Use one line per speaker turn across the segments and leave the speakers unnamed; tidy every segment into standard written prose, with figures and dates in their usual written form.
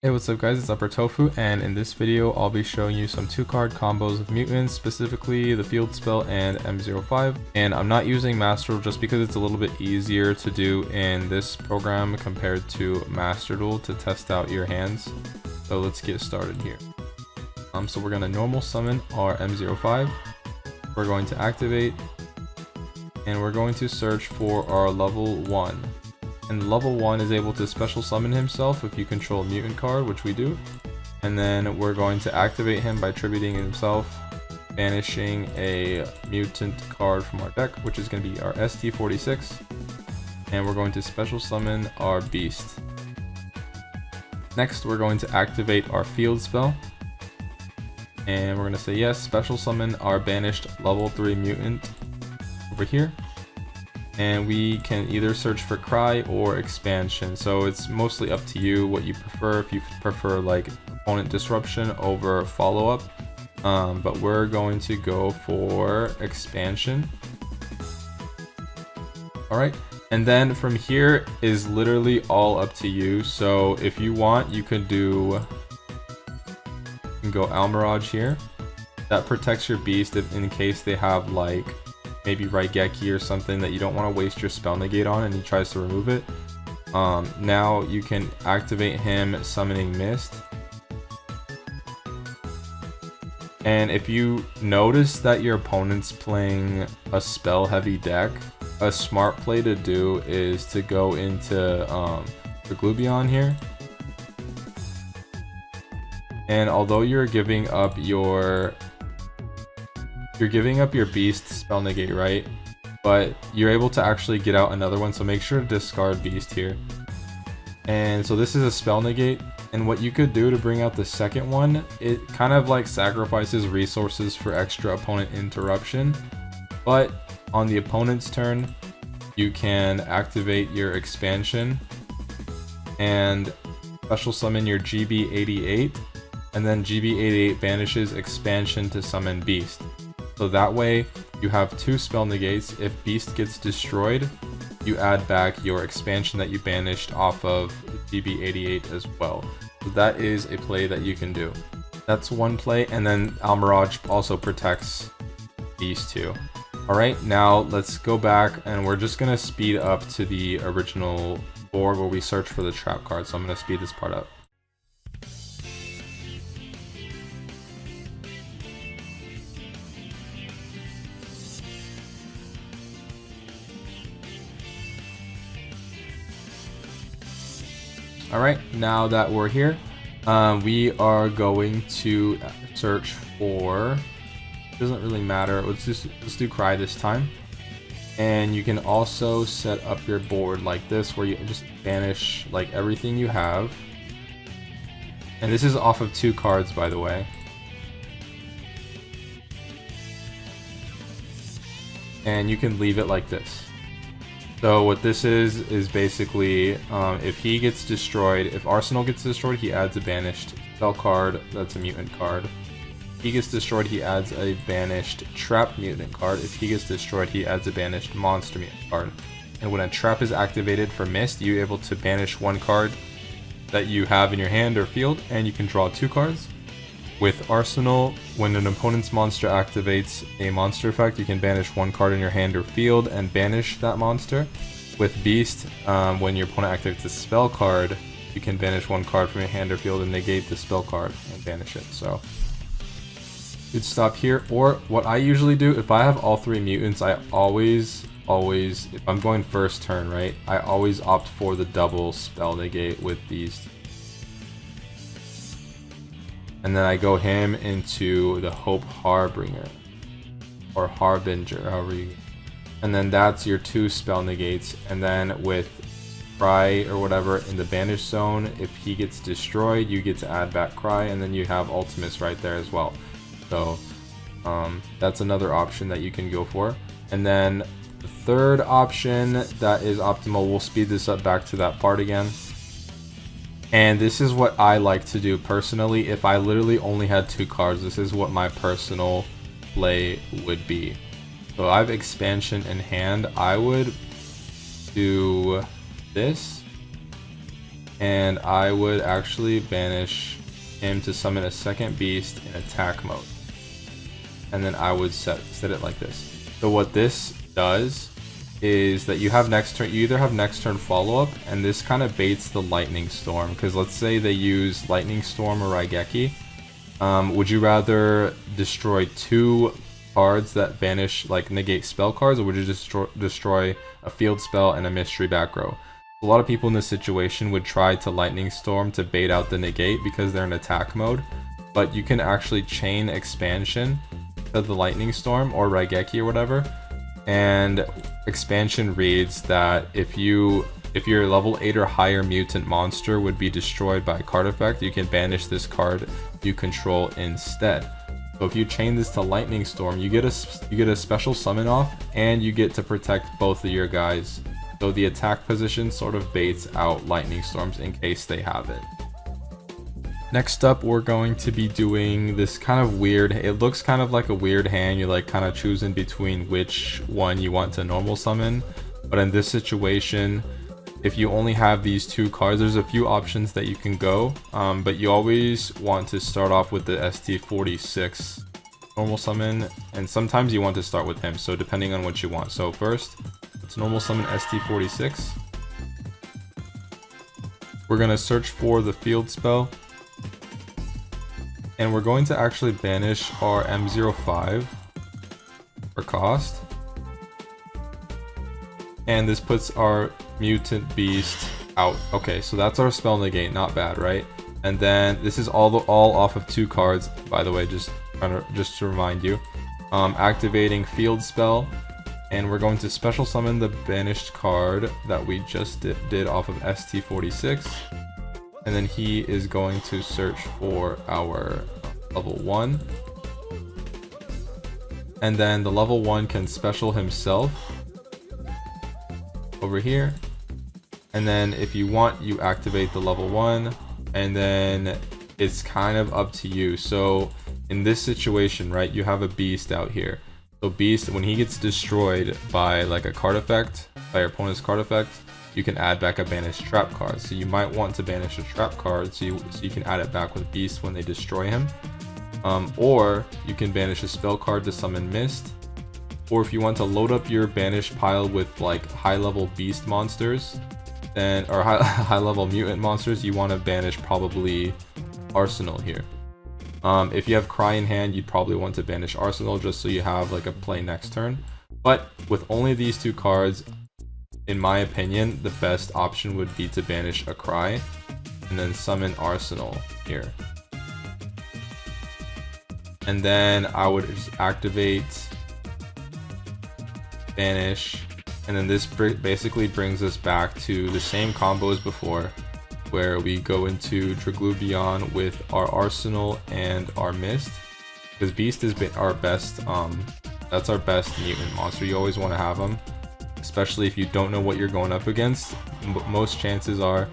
Hey, what's up guys, it's Upper Tofu, and in this video I'll be showing you some 2-card combos of mutants, specifically the field spell and M05. And I'm not using Master Duel just because it's a little bit easier to do in this program compared to Master Duel to test out your hands. So let's get started here. So we're going to normal summon our M05, we're going to activate, and we're going to search for our level 1. And level 1 is able to special summon himself if you control a mutant card, which we do. And then we're going to activate him by tributing himself, banishing a mutant card from our deck, which is going to be our ST46. And we're going to special summon our beast. Next, we're going to activate our field spell. And we're going to say yes, special summon our banished level 3 mutant over here. And we can either search for Cry or Expansion, so it's mostly up to you what you prefer. If you prefer like opponent disruption over follow-up, but we're going to go for Expansion. Alright, and then from here is literally all up to you. So if you want, you can go Almirage here. That protects your beast if in case they have like maybe Raigeki or something that you don't want to waste your spell negate on and he tries to remove it. Now you can activate him summoning Mist. And if you notice that your opponent's playing a spell heavy deck, a smart play to do is to go into the Glubion here. And although you're giving up your beast spell negate, right? But you're able to actually get out another one, so make sure to discard beast here. And so this is a spell negate, and what you could do to bring out the second one, it kind of like sacrifices resources for extra opponent interruption. But on the opponent's turn, you can activate your expansion and special summon your GB88, and then GB88 banishes expansion to summon beast. So that way you have 2 spell negates. If beast gets destroyed, you add back your expansion that you banished off of GB88 as well. So that is a play that you can do. That's one play, and then Almirage also protects beast too. Alright, now let's go back and we're just gonna speed up to the original board where we search for the trap card. So I'm gonna speed this part up. Alright, now that we're here, we are going to search for, it doesn't really matter, let's do Cry this time. And you can also set up your board like this, where you just banish like everything you have. And this is off of 2 cards, by the way. And you can leave it like this. So what this is basically, if he gets destroyed, if Arsenal gets destroyed, he adds a banished spell card, that's a mutant card. If he gets destroyed, he adds a banished trap mutant card. If he gets destroyed, he adds a banished monster mutant card. And when a trap is activated for Mist, you're able to banish 1 card that you have in your hand or field, and you can draw 2 cards. With Arsenal, when an opponent's monster activates a monster effect, you can banish 1 card in your hand or field and banish that monster. With Beast, when your opponent activates a spell card, you can banish 1 card from your hand or field and negate the spell card and banish it. So you'd stop here. Or what I usually do, if I have all 3 mutants, I always, if I'm going first turn, right, I always opt for the double spell negate with Beast. And then I go him into the Hope Harbinger, or Harbinger, however you. And then that's your 2 spell negates. And then with Cry or whatever in the banish zone, if he gets destroyed, you get to add back Cry, and then you have Ultimates right there as well. So that's another option that you can go for. And then the third option that is optimal, we'll speed this up back to that part again. And this is what I like to do personally. If I literally only had 2 cards, this is what my personal play would be. So I have expansion in hand. I would do this and I would actually banish him to summon a second beast in attack mode. And then I would set it like this. So what this does is that you have next turn, you either have next turn follow-up, and this kind of baits the Lightning Storm, because let's say they use Lightning Storm or Raigeki. Would you rather destroy 2 cards that banish, like, negate spell cards, or would you destroy a field spell and a mystery back row? A lot of people in this situation would try to Lightning Storm to bait out the negate because they're in attack mode, but you can actually chain expansion to the Lightning Storm or Raigeki or whatever, and expansion reads that if your level 8 or higher mutant monster would be destroyed by a card effect, you can banish this card you control instead. So if you chain this to Lightning Storm, you get a special summon off, and you get to protect both of your guys. So the attack position sort of baits out Lightning Storms in case they have it. Next up, we're going to be doing this kind of weird, it looks kind of like a weird hand. You're like kind of choosing between which one you want to normal summon. But in this situation, if you only have these 2 cards, there's a few options that you can go. But you always want to start off with the ST46 normal summon, and sometimes you want to start with him, so depending on what you want. So first, let's normal summon ST46. We're going to search for the field spell, and we're going to actually banish our M05 for cost, and this puts our mutant beast out. Okay, so that's our spell negate, not bad, right? And then this is all off of 2 cards, by the way, just to remind you. Activating field spell, and we're going to special summon the banished card that we just did off of ST46, and then he is going to search for our level 1, and then the level 1 can special himself over here, and then if you want, you activate the level 1, and then it's kind of up to you. So in this situation, right, you have a beast out here. So beast, when he gets destroyed by like a card effect, by your opponent's card effect, you can add back a banished trap card. So you might want to banish a trap card so you can add it back with beast when they destroy him. Or you can banish a spell card to summon mist. Or if you want to load up your banished pile with like high level beast monsters, then or high level mutant monsters, you want to banish probably Arsenal here. If you have Cry in hand, you'd probably want to banish Arsenal just so you have like a play next turn. But with only these 2 cards, in my opinion, the best option would be to banish a Cry and then summon Arsenal here. And then I would just activate, banish, and then this basically brings us back to the same combo as before, where we go into Draglubion with our Arsenal and our Mist, because Beast has been our best, that's our best mutant monster. You always want to have them, especially if you don't know what you're going up against. Most chances are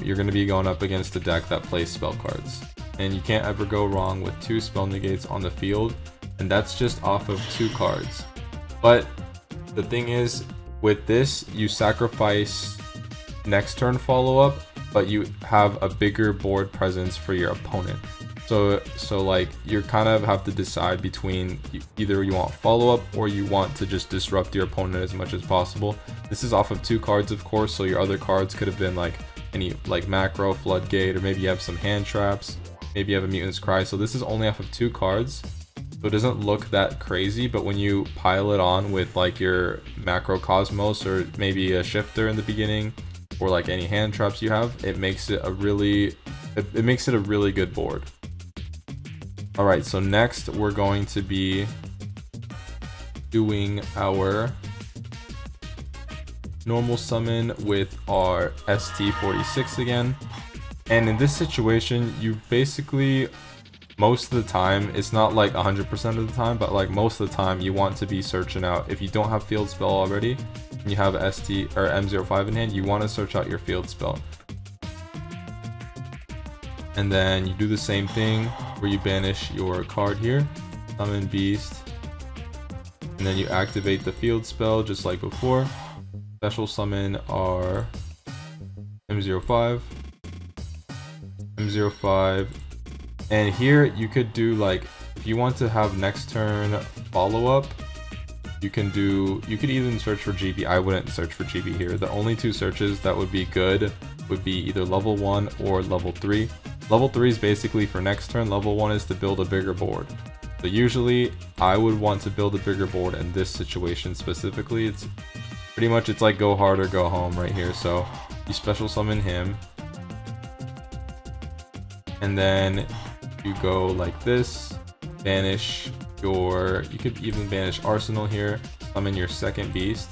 you're going to be going up against a deck that plays spell cards, and you can't ever go wrong with 2 spell negates on the field, and that's just off of 2 cards. But the thing is, with this, you sacrifice next turn follow-up, but you have a bigger board presence for your opponent. So like, you kind of have to decide between either you want follow-up or you want to just disrupt your opponent as much as possible. This is off of 2 cards, of course, so your other cards could have been like any like macro, floodgate, or maybe you have some hand traps, maybe you have a mutant's cry. So this is only off of 2 cards, so it doesn't look that crazy, but when you pile it on with like your macro cosmos or maybe a shifter in the beginning, or like any hand traps you have, it makes it a really good board. Alright, so next we're going to be doing our normal summon with our ST46 again. And in this situation, you basically, most of the time, it's not like 100% of the time, but like most of the time you want to be searching out, if you don't have field spell already, and you have ST or M05 in hand, you want to search out your field spell. And then you do the same thing where you banish your card here, summon beast, and then you activate the field spell just like before. Special summon our M05. M05. And here you could do like, if you want to have next turn follow-up, you could even search for GB. I wouldn't search for GB here. The only two searches that would be good would be either level 1 or level 3. Level 3 is basically for next turn, level 1 is to build a bigger board. So usually I would want to build a bigger board in this situation specifically. It's pretty much, it's like go hard or go home right here. So you special summon him, and then you go like this, banish you could even banish Arsenal here, summon your second beast,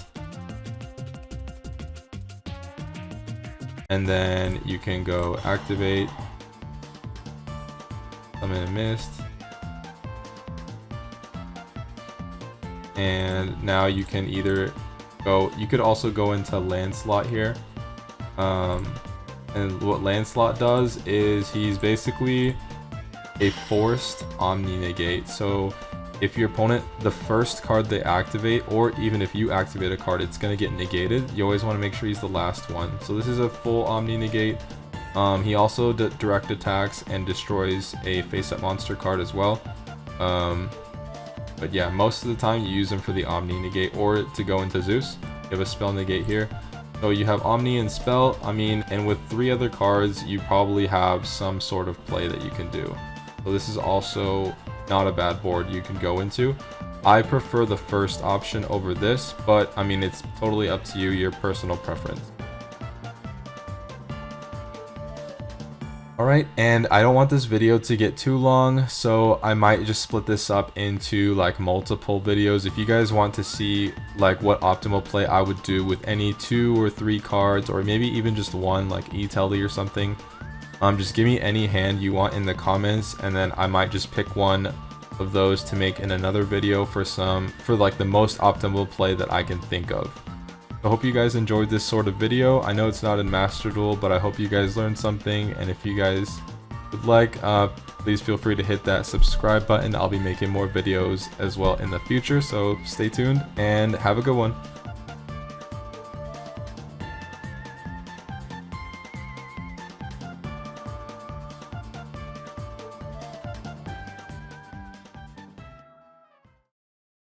and then you can go activate, summon a mist, and now you can either go, you could also go into Lancelot here, and what Lancelot does is he's basically a forced Omni negate. So if your opponent, the first card they activate, or even if you activate a card, it's going to get negated. You always want to make sure he's the last one. So this is a full Omni negate. He also direct attacks and destroys a face-up monster card as well. But yeah, most of the time you use him for the Omni negate or to go into Zeus. You have a spell negate here. So you have Omni and spell, and with 3 other cards, you probably have some sort of play that you can do. So this is also not a bad board you can go into. I prefer the first option over this, but it's totally up to you, your personal preference. Alright, and I don't want this video to get too long, so I might just split this up into like multiple videos. If you guys want to see like what optimal play I would do with any 2 or 3 cards, or maybe even just one like E-Telly or something, just give me any hand you want in the comments, and then I might just pick one of those to make in another video for like the most optimal play that I can think of. I hope you guys enjoyed this sort of video. I know it's not in Master Duel, but I hope you guys learned something, and if you guys would like, please feel free to hit that subscribe button. I'll be making more videos as well in the future, so stay tuned and have a good one.